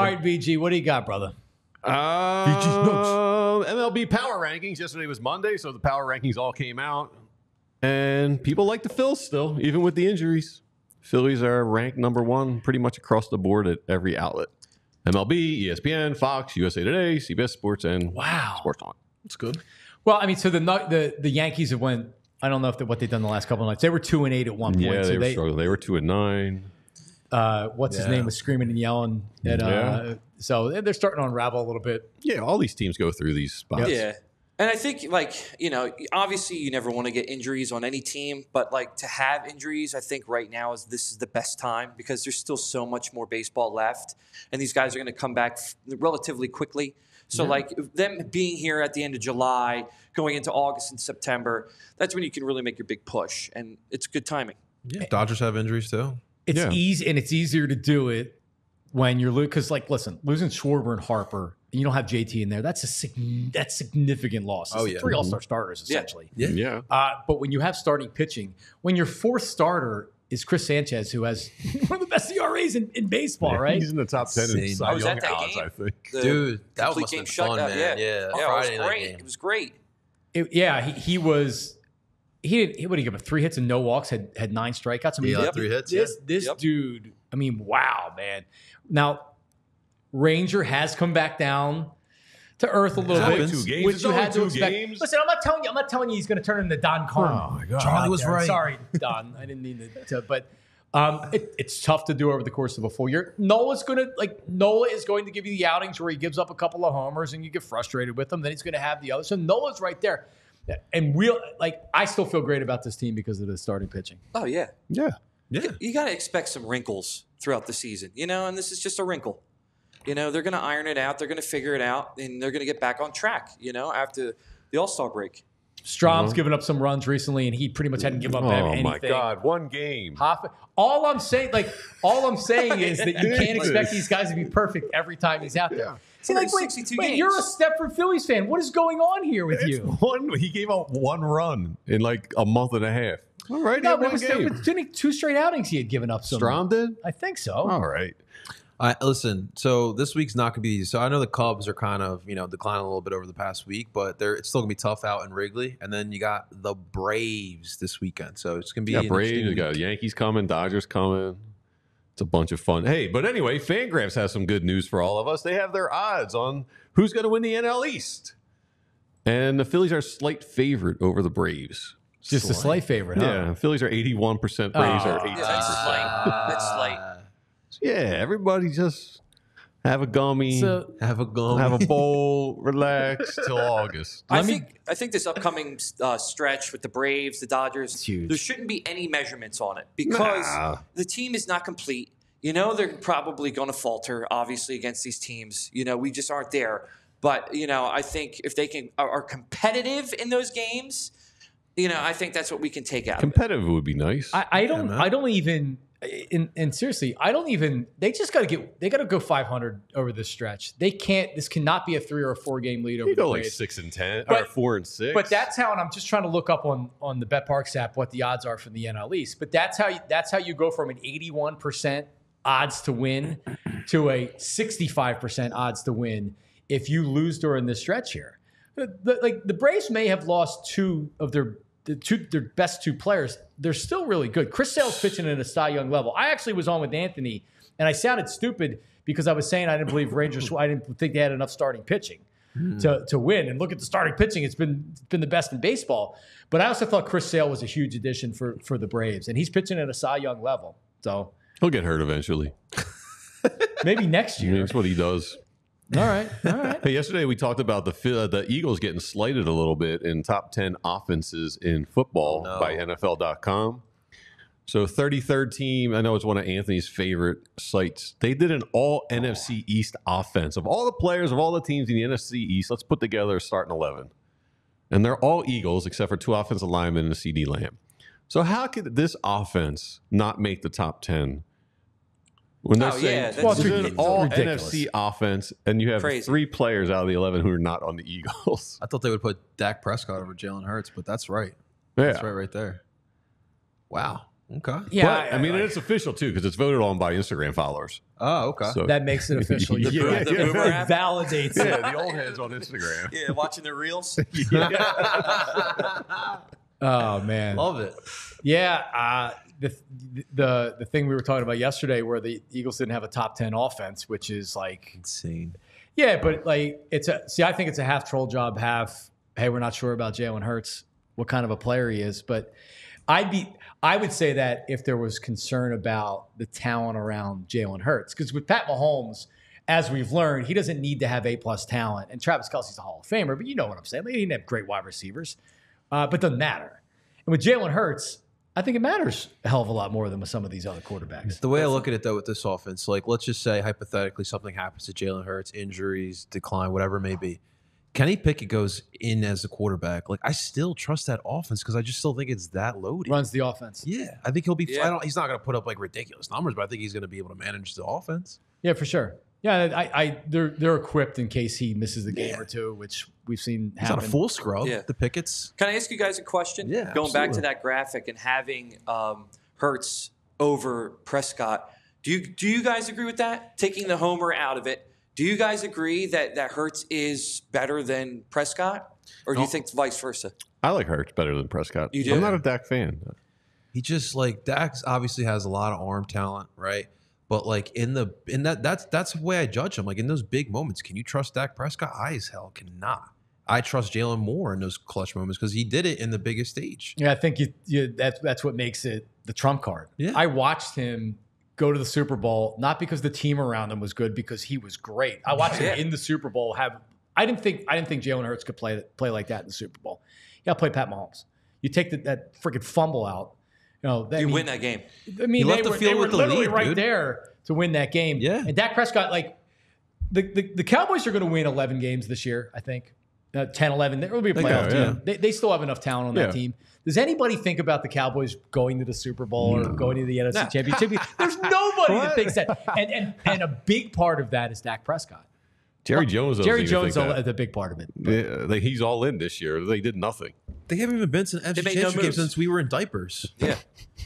All right, VG, what do you got, brother? MLB power rankings. Yesterday was Monday, so the power rankings all came out. And people like the Phils still, even with the injuries. Phillies are ranked number one pretty much across the board at every outlet. MLB, ESPN, Fox, USA Today, CBS Sports, and Sports On. That's good. Well, I mean, so the Yankees have went. I don't know what they've done the last couple of nights. They were 2-8 at one point. Yeah, so they were struggling. They were 2-9. What's his name was screaming and yelling. So they're starting to unravel a little bit. Yeah, all these teams go through these spots. Yeah. And I think, obviously you never want to get injuries on any team, but, to have injuries, I think right now this is the best time because there's still so much more baseball left, and these guys are going to come back relatively quickly. So, them being here at the end of July, going into August and September, that's when you can really make your big push, and it's good timing. Yeah, Dodgers have injuries too. It's easy, and it's easier to do it when you're because, listen, losing Schwarber and Harper, and you don't have JT in there. That's significant loss. It's 3 All-Star starters essentially. Yeah. But when you have starting pitching, when your fourth starter is Chris Sanchez, who has one of the best ERAs in baseball, right? He's in the top 10 in Cy Young odds, I think. Dude, that must have been fun, man. Yeah, Friday night game. It was great. He was. What did he give him? 3 hits and no walks. Had 9 strikeouts. I mean, 3 hits. This dude. I mean, wow, man. Now, Ranger has come back down to earth a little bit, 2 games. which you had to expect. Games. Listen, I'm not telling you he's going to turn into Don Carmen. Oh my God, Charlie was right. Sorry, Don. I didn't mean to but it's tough to do over the course of a full year. Nola is going to give you the outings where he gives up a couple of homers and you get frustrated with him. Then he's going to have the other. So Nola's right there. And I still feel great about this team because of the starting pitching. Oh, yeah. Yeah. You got to expect some wrinkles throughout the season, and this is just a wrinkle. They're going to iron it out. They're going to figure it out, and they're going to get back on track, after the All-Star break. Strom's given up some runs recently, and he pretty much hadn't given up anything. Oh, my God. 1 game. All I'm saying is that you can't expect these guys to be perfect every time he's out there. Yeah. See, wait, you're a Stepford Phillies fan. What is going on here with you? He gave up 1 run in a month and a half. All right. No, but it was 2 straight outings he had given up. Strom did? I think so. All right. Listen, so this week's not going to be easy. So I know the Cubs are kind of, declining a little bit over the past week, but it's still going to be tough out in Wrigley. And then you got the Braves this weekend. So it's going to be Braves, you got Yankees coming, Dodgers coming. It's a bunch of fun. Hey, but anyway, Fangraphs has some good news for all of us. They have their odds on who's going to win the NL East. And the Phillies are a slight favorite over the Braves. Just a slight favorite, huh? Yeah, Phillies are 81%, Braves are 18%. That's slight. Yeah, everybody just have a gummy, have a bowl, relax till August. I think this upcoming stretch with the Braves, the Dodgers, there shouldn't be any measurements on it because the team is not complete. They're probably going to falter, obviously, against these teams. We just aren't there. But, I think if they are competitive in those games, I think that's what we can take out. Competitive would be nice. I don't even. And seriously, they just got to go 500 over this stretch. This cannot be a 3 or a 4 game lead over the Braves. 6-10 or 4-6. But that's how, and I'm just trying to look up on the BetParks app what the odds are for the NL East. But that's how you go from an 81% odds to win to a 65% odds to win if you lose during this stretch here. The Braves may have lost 2 of their best 2 players. They're still really good. Chris Sale's pitching at a Cy Young level. I actually was on with Anthony, and I sounded stupid because I was saying I didn't believe Rangers. I didn't think they had enough starting pitching to win. And look at the starting pitching; it's been the best in baseball. But I also thought Chris Sale was a huge addition for the Braves, and he's pitching at a Cy Young level. So he'll get hurt eventually. Maybe next year. That's what he does. All right. Hey, yesterday we talked about the Eagles getting slighted a little bit in top 10 offenses in football by NFL.com. So 33rd team, I know it's one of Anthony's favorite sites. They did an all NFC East offense. Of all the players, of all the teams in the NFC East, let's put together a starting 11. And they're all Eagles except for 2 offensive linemen and a CD Lamb. So how could this offense not make the top 10? When they're saying this is an all NFC offense, and you have 3 players out of the 11 who are not on the Eagles. I thought they would put Dak Prescott over Jalen Hurts, but that's right. Yeah. That's right there. Wow. Okay. Yeah, But, I mean, it's official too because it's voted on by Instagram followers. Oh, okay. So that makes it official. Yeah, It Boomer app? validates it. yeah, the old heads on Instagram. Yeah, watching the reels. Oh man, Love it. yeah. The thing we were talking about yesterday, where the Eagles didn't have a top 10 offense, which is like Insane. yeah, but like I think it's a half troll job, half hey, we're not sure about Jalen Hurts, what kind of a player he is, but I would say that if there was concern about the talent around Jalen Hurts, because with Pat Mahomes, as we've learned, he doesn't need to have A+ talent, and Travis Kelce's a Hall of Famer, but you know what I'm saying. Like, he didn't have great wide receivers, but it doesn't matter. And with Jalen Hurts, I think it matters a hell of a lot more than with some of these other quarterbacks. The way I look at it, though, with this offense, like, let's just say, hypothetically, something happens to Jalen Hurts, injuries, decline, whatever it may be. Kenny Pickett goes in as the quarterback. Like, I still trust that offense because I just still think it's that loaded. Runs the offense. Yeah, I think he'll be. Yeah. He's not going to put up like ridiculous numbers, but I think he's going to be able to manage the offense. Yeah, for sure. Yeah, they're equipped in case he misses a game or two, which we've seen He's happen. not a full scrub. Yeah. The Pickett's. Can I ask you guys a question? Yeah, Going back to absolutely. that graphic and having Hurts over Prescott, do you guys agree with that? Taking the homer out of it, do you guys agree that Hurts is better than Prescott, or do you think vice versa? I like Hurts better than Prescott. You do? I'm not a Dak fan. He just like Dax obviously has a lot of arm talent, right? But like that's the way I judge him. Like in those big moments, can you trust Dak Prescott? I as hell cannot. I trust Jalen more in those clutch moments because he did it in the biggest stage. Yeah, I think that's what makes it the trump card. Yeah. I watched him go to the Super Bowl, not because the team around him was good, because he was great. I watched him in the Super Bowl I didn't think Jalen Hurts could play like that in the Super Bowl. You got to play Pat Mahomes. You take that freaking fumble out. You win that game. I mean, left the field they were with the literally lead, right dude. there to win that game. Yeah. And Dak Prescott, like the Cowboys are going to win 11 games this year, I think. 10, 11. There will be a playoff team. They still have enough talent on that team. Does anybody think about the Cowboys going to the Super Bowl or going to the NFC Championship? There's nobody that thinks that. And a big part of that is Dak Prescott. Jerry Jones is the big part of it. Yeah, he's all in this year. They did nothing. They haven't even been to an NFC made no Championship game moves. since we were in diapers. Yeah.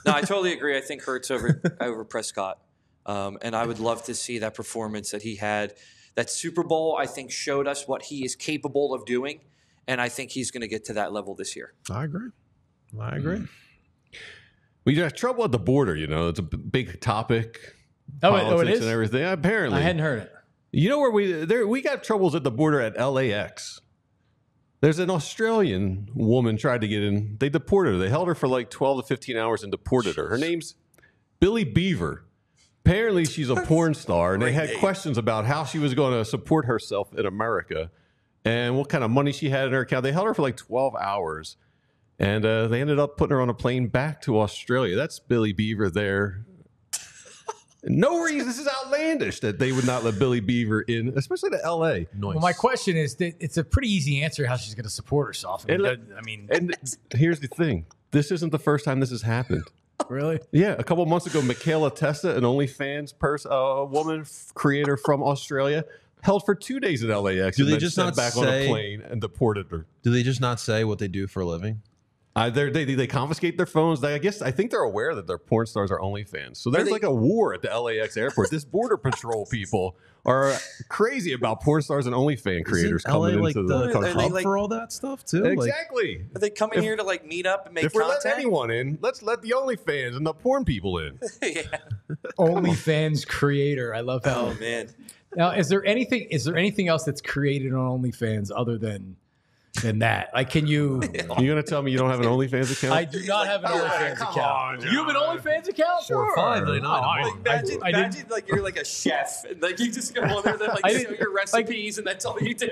No, I totally agree. I think Hurts over Prescott. And I would love to see that performance that he had. That Super Bowl, I think, showed us what he is capable of doing. And I think he's going to get to that level this year. I agree. We got trouble at the border. It's a big topic. It Politics is? and everything. Apparently, I hadn't heard it. You know where we got troubles at the border at LAX. There's an Australian woman tried to get in. They deported her. They held her for like 12 to 15 hours and deported her. Her name's Billy Beaver. Apparently, she's a porn star, and they had questions about how she was going to support herself in America and what kind of money she had in her account. They held her for like 12 hours, and they ended up putting her on a plane back to Australia. That's Billy Beaver there. No reason. This is outlandish that they would not let Billy Beaver in, especially to L.A. Well, my question is, it's a pretty easy answer how she's going to support herself. And here's the thing. This isn't the first time this has happened. Really? Yeah, a couple months ago, Michaela Testa, an OnlyFans woman creator from Australia, held for 2 days at LAX. Do and they then just sent not back on a plane and deported her? Do they just not say what they do for a living? They confiscate their phones. I think they're aware that their porn stars are OnlyFans. So there's like a war at the LAX airport. This border patrol people are crazy about porn stars and OnlyFans creators coming LA, into like the the country. hub for all that stuff too. Exactly. Are they coming here to like meet up and make If we're content? letting anyone in, let's let the OnlyFans and the porn people in. Yeah. OnlyFans creator. I love how. Oh man. Now, is there anything else that's created on OnlyFans other than that? Like, can you? You gonna tell me you don't have an OnlyFans account? I do not have an OnlyFans account. You have an OnlyFans account? Sure. $5 million. Imagine like you're like a chef and like you just go on there and like show your recipes and that's all you do.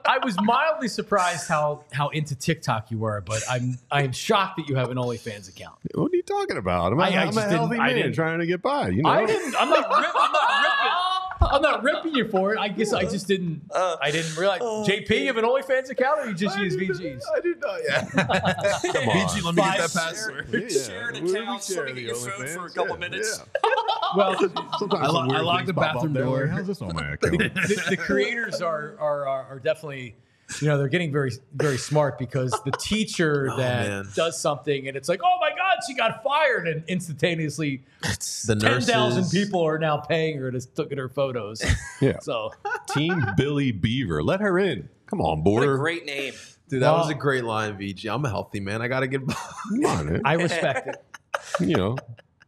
I was mildly surprised how into TikTok you were, but I'm shocked that you have an OnlyFans account. What are you talking about? I'm a healthy man trying to get by. You know? I'm not ripping you for it. I guess I just didn't. I didn't realize. JP, you have an OnlyFans account, or you just use VGs? I did not. Yeah. Come on. BG, let me get that password. Share an account, let me get your phone for a couple minutes. Well, I locked the bathroom door. How's this on my account? the creators are definitely. They're getting very, very smart because the teacher that does something and it's like, oh my God, She got fired, and instantaneously, The 10,000 nurses. people are now paying her to look at her photos. Yeah. So Team Billy Beaver. Let her in. Come on, What a Border. great name. Dude, that was Well- a great line, VG. I'm a healthy man. I got to get Come on, man. I respect it. You know,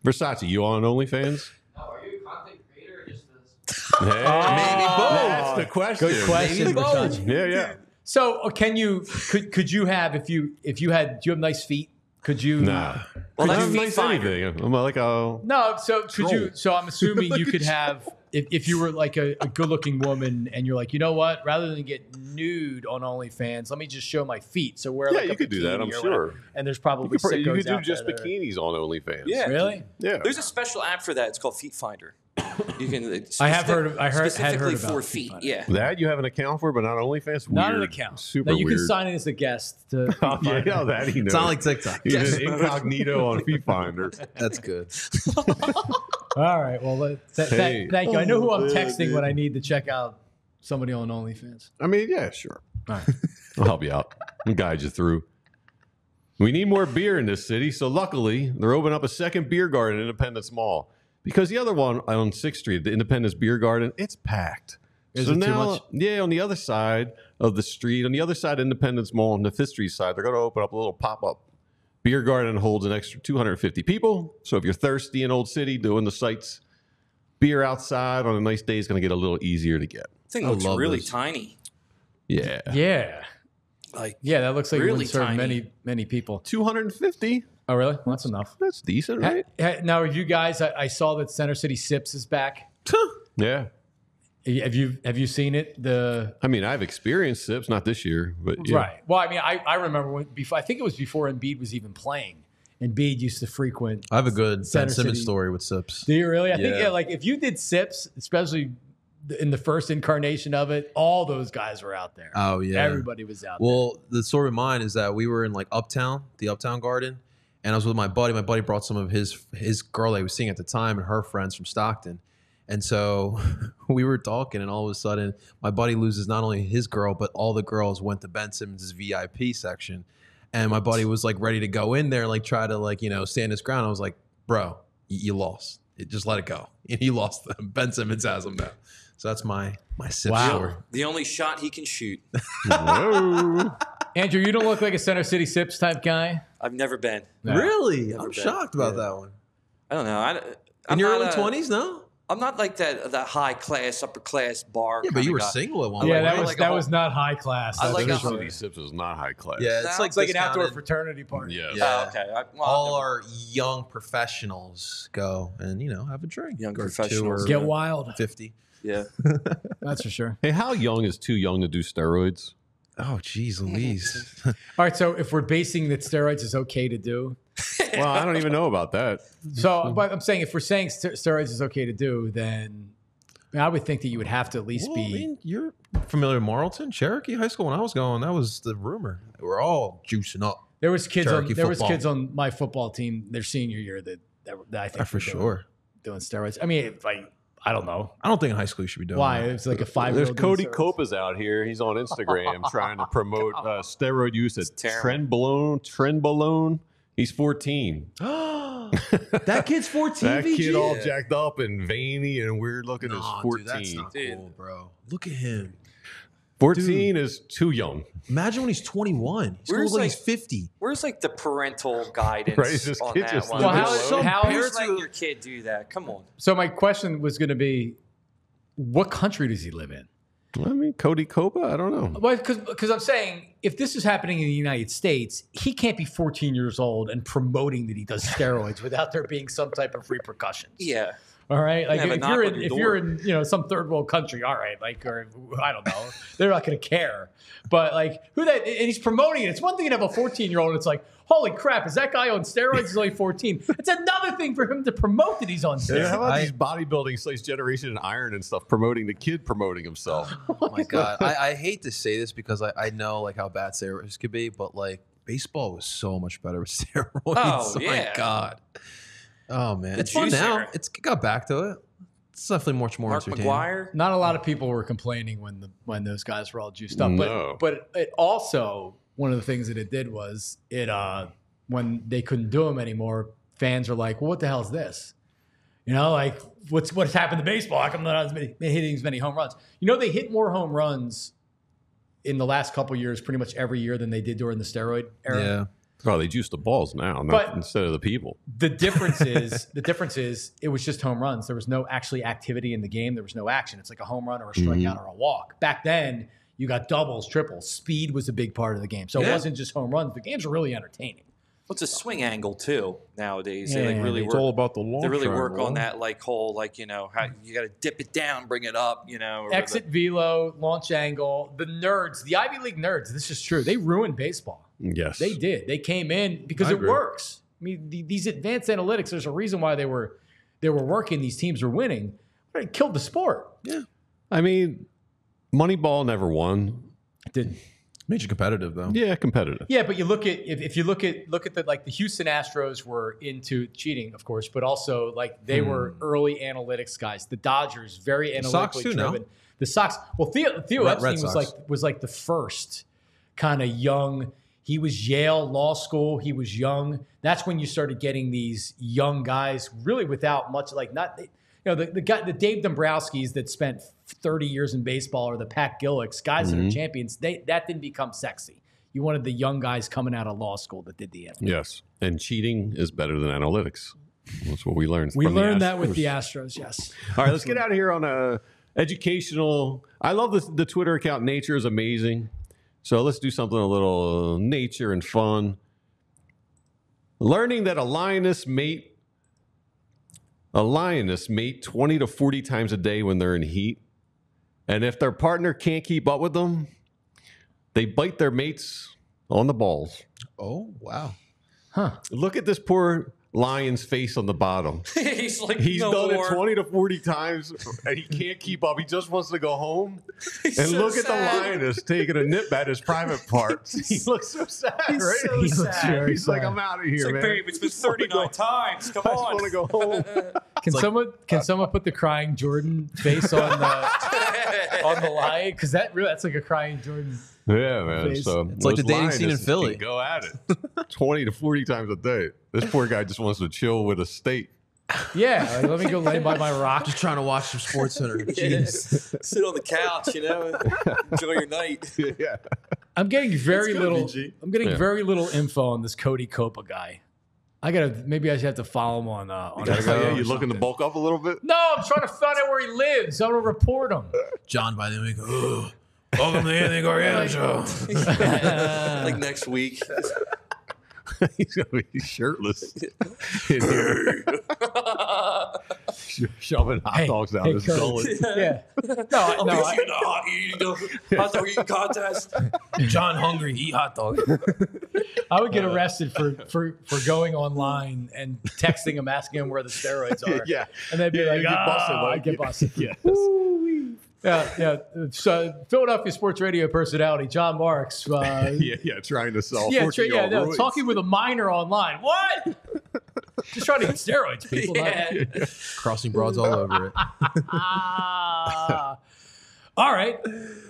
Versace, you on OnlyFans? No, are you a content creator or just this? Hey, maybe both. That's the question. Good question, Maybe both. Versace. Yeah, yeah. So could you have if you had, do you have nice feet? Could you? Nah. Well, that's I'm feet nice finder. anything. I'm like, oh, No, so could you? Troll. So I'm assuming you could have if you were like a good-looking woman and you're like, you know what? Rather than get nude on OnlyFans, let me just show my feet. So wear yeah, like you a could do that. bikini I'm or sure. whatever. And there's probably You could sickos do out just there that are- bikinis on OnlyFans. Yeah. Really? Yeah. There's a special app for that. It's called Feet Finder. You can. I have heard of- I heard- had specifically heard about for Feet feet. Finder. Yeah. That you have an account for, but not OnlyFans? Not an Weird. account. Super Now you weird. can sign in as a guest to. Yeah, that he knows. It's not like TikTok. He's an incognito on Feet Finder. That's good. All right. Well, Hey. thank you. I know who I'm Oh, texting man. when I need to check out somebody on OnlyFans. I mean, yeah, sure. All right. I'll help you out. I'll guide you through. We need more beer in this city, so luckily they're opening up a second beer garden in Independence Mall. Because the other one on 6th Street, the Independence Beer Garden, it's packed. Is so it too now, much? yeah, on the other side of the street, on the other side of Independence Mall, on the 5th Street side, they're going to open up a little pop-up beer garden that holds an extra 250 people. So if you're thirsty in Old City doing the sights, beer outside on a nice day is going to get a little easier to get. Thing I looks love really those. tiny. Yeah. Yeah. Like Yeah, that looks like it Really would serve tiny. many people. 250? Oh, really? Well, that's enough. That's decent, right? Now, you guys, I saw that Center City Sips is back. Yeah. Have you seen it? I mean, I've experienced sips, not this year, but yeah. Right. Well, I mean, I remember when before. I think it was before Embiid was even playing. Embiid used to frequent. I have a good Center Ben Simmons City. story with Sips. Do you really? I think Yeah. yeah. Like if you did Sips, especially in the first incarnation of it, all those guys were out there. Oh, yeah. Everybody was out there. Well, the story of mine is that we were in like Uptown, the Uptown Garden, and I was with my buddy. My buddy brought some of his girl that he was seeing at the time and her friends from Stockton. And so we were talking, and all of a sudden, my buddy loses not only his girl, but all the girls went to Ben Simmons' VIP section. And my buddy was like ready to go in there, like try to like, you know, stand his ground. I was like, bro, you lost. Just let it go. And he lost them. Ben Simmons has them now. So that's my sip story. the only shot he can shoot. Whoa. Andrew, you don't look like a Center City Sips type guy. I've never been. No. Really? Never I'm been. shocked about that one. I don't know. In I'm your not early a- 20s, no? I'm not like that high class, upper class bar. Yeah, but you kinda were guy. single at one Yeah, point. that right? was like a that whole- was not high class. I that's like for a Center sure. City Sips is not high class. Yeah, It's like It's like an outdoor discounted. fraternity party. Yeah. Yeah. Oh, okay. All our young professionals go and, you know, have a drink. Young Or two professionals. or Get wild. 50. Yeah. That's for sure. Hey, how young is too young to do steroids? Oh, geez, Louise. All right, so if we're basing that steroids is okay to do, Well, I don't even know about that. so but I'm saying if we're saying steroids is okay to do, then I would think that you would have to at least Well, be. I mean, you're familiar with Marlton, Cherokee High School. When I was going, that was the rumor. We're all juicing up. There was kids Cherokee on football. my football team their senior year that I think For were doing- sure. doing steroids. I mean, if I don't know I don't think in high school you should be doing why that. it's like a 5-year-old. There's doing Cody steroids. Copas out here. He's on Instagram trying to promote steroid use at terrible. Trenbolone. He's 14. That kid's 14, That kid VG? all jacked up and veiny and weird looking is Nah, 14. dude, that's not Dude. cool, bro. Look at him. 14 is too young. Imagine when he's 21. He's Where's, like like- he's 50. Where's like the parental guidance Right, this on kid that just one? Well, living how- alone. how- Parents let your kid do that. Come on. So my question was going to be, what country does he live in? I mean, Cody Copa, I don't know. Well, because I'm saying if this is happening in the United States, he can't be 14 years old and promoting that he does steroids without there being some type of repercussions. Yeah. All right. Like have a if knock you're on in your if door. you're in some third world country, all right, like or I don't know, they're not going to care. But like who that and he's promoting it. It's one thing to have a 14-year-old. It's like holy crap, is that guy on steroids? He's only 14. It's another thing for him to promote that he's on Yeah, how steroids. about these bodybuilding slash Generation and Iron and stuff promoting the kid promoting himself? Oh my God. I hate to say this because I know like how bad steroids could be, but like baseball was so much better with steroids. Oh, My yeah. God. Oh man. The It's fun juice now. era. It's got back to it. It's definitely much more Mark entertaining. McGuire. Not a lot of people were complaining when those guys were all juiced up. No. But it also one of the things that it did was it when they couldn't do them anymore, fans are like, well, what the hell is this? You know, like what's happened to baseball? How come they're not hitting as many home runs? You know, they hit more home runs in the last couple of years, pretty much every year, than they did during the steroid era. Yeah. Oh, they juice the balls now, instead of the people. The difference is it was just home runs. There was no actually activity in the game. There was no action. It's like a home run or a strikeout or a walk. Back then, you got doubles, triples. Speed was a big part of the game. So it wasn't just home runs. The games were really entertaining. Well, it's a swing angle too nowadays. Yeah, they like really it's work. all about the long. They really work triangle. on that like whole like how you got to dip it down, bring it up. Or Exit velo, launch angle. The nerds, the Ivy League nerds. This is true. They ruined baseball. Yes, They did. They came in because I it agree. works. I mean, these advanced analytics. There's a reason why they were working. These teams were winning. But it killed the sport. Yeah. I mean, Moneyball never won. It didn't. Made you competitive though. Yeah, competitive. Yeah, but you look at if you look at the Houston Astros were into cheating, of course, but also like they were early analytics guys. The Dodgers very Sox analytically too, no? driven. The Sox. Well, Theo Red Epstein Sox. was like the first kind of young. He was Yale Law School. He was young. That's when you started getting these young guys, really without much the Dave Dombrowskis that spent 30 years in baseball, or the Pat Gillicks, guys that are champions. That didn't become sexy. You wanted the young guys coming out of law school that did the analytics. Yes, and cheating is better than analytics. That's what we learned. We from the learned that with Astros. the Astros, yes. All right, let's get out of here on a educational. I love the Twitter account. Nature is amazing. So let's do something a little nature and fun. Learning that a lioness mate 20 to 40 times a day when they're in heat. And if their partner can't keep up with them, they bite their mates on the balls. Oh, wow. Look at this poor lion's face on the bottom. he's like He's no done more. it 20 to 40 times and he can't keep up. He just wants to go home. He's And so look at the sad. lioness taking a nip at his private parts. He looks so sad, He's right? so He looks sad. very He's like, sad. I'm out of It's here, like, man. babe, it's been 39 times. Come I just on. want to go home. Can someone put the crying Jordan face on the lion? Because that's like a crying Jordan. Yeah, man. Face. So It's like the those dating scene in lionesses Philly. can go at it 20 to 40 times a day. This poor guy just wants to chill with a steak. Yeah, like, let me go lay by my rock. Just trying to watch some Sports Center. Jeez. Sit on the couch, enjoy your night. Yeah. I'm getting very It's gotta be, little. G. I'm getting Yeah. very little info on this Cody Copa guy. Maybe I should have to follow him on. Yeah, you looking to bulk up a little bit? No, I'm trying to find out where he lives. I'm gonna report him. John by the way, oh, welcome to the Anthony Gargano show. Like next week. He's gonna be shirtless in here, shoving hot dogs down his Cody. gullet. Yeah. I'm No, gonna shoot a hot dog eating contest. John hungry, eat hot dog. I would get arrested for going online and texting him, asking him where the steroids are. Yeah. And they'd be Yeah, like, you get busted, I'd like- get busted. Yes. Yeah. So Philadelphia sports radio personality John Marks. Yeah, trying to sell. Talking with a minor online. What? Just trying to get steroids, people. Yeah. Crossing broads all over it. All right.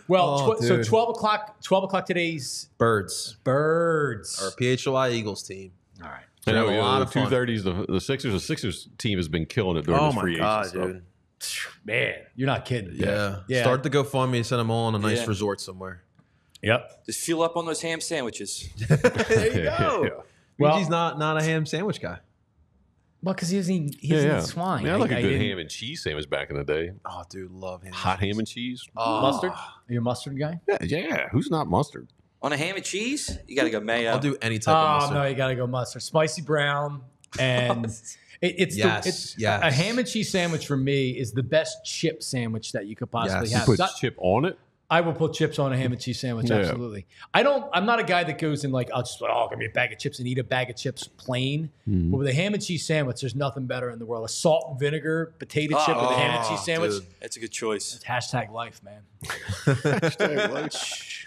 Well, Oh, so dude. 12 o'clock today's Birds. Birds. Our PHLI Eagles team. All right. I know, Had a lot of fun. 2:30s. The Sixers. The Sixers team has been killing it during Oh this my free god, agency stuff. dude. Man, you're not kidding. Yeah. Yeah. Start the GoFundMe and send them all on a nice Yeah. resort somewhere. Yep. Just fuel up on those ham sandwiches. There you go. Yeah. Well- Luigi's not a ham sandwich guy. Well, because he doesn't eat swine. I like a good didn't- ham and cheese sandwich back in the day. Oh, dude, love ham. Hot ham and cheese. Oh. Mustard? Are you a mustard guy? Yeah. Who's not mustard? On a ham and cheese, you got to go mayo. I'll do any type of Oh, mustard. no, you got to go mustard. Spicy brown. And it's Yes, yes. a ham and cheese sandwich for me is the best chip sandwich that you could possibly Yes. have. Put So chip on it. I will put chips on a ham and cheese sandwich. Yeah. Absolutely. I'm not a guy that goes in like, give me a bag of chips and eat a bag of chips plain. Mm-hmm. But with a ham and cheese sandwich, there's nothing better in the world. A salt and vinegar potato chip with a ham and cheese sandwich. dude. That's a good choice. Hashtag life, man.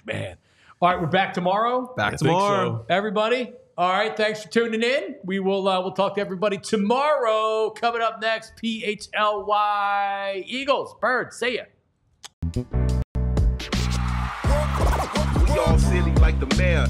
Man. All right, we're back tomorrow. Back I think tomorrow. so. Everybody. All right, thanks for tuning in. We'll talk to everybody tomorrow. Coming up next, PHLY Eagles. Birds, see ya. We all silly like the mayor.